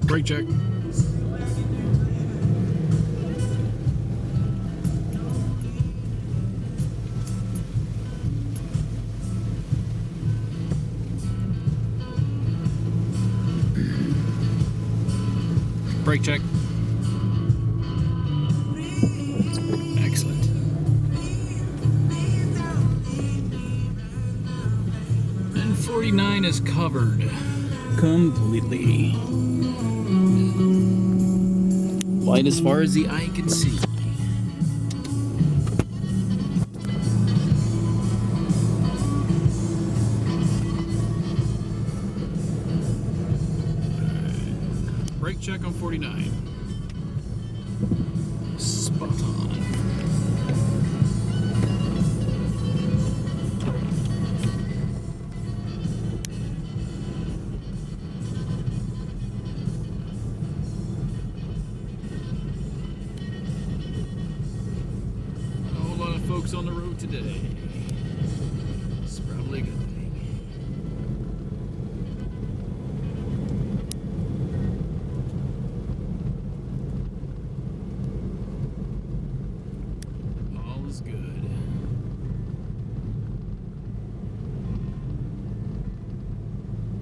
Brake check. Brake check. Excellent. And 49 is covered completely. Light as far as the eye can see. Brake check on 49. Spot on. A whole lot of folks on the road today. It's probably a good thing.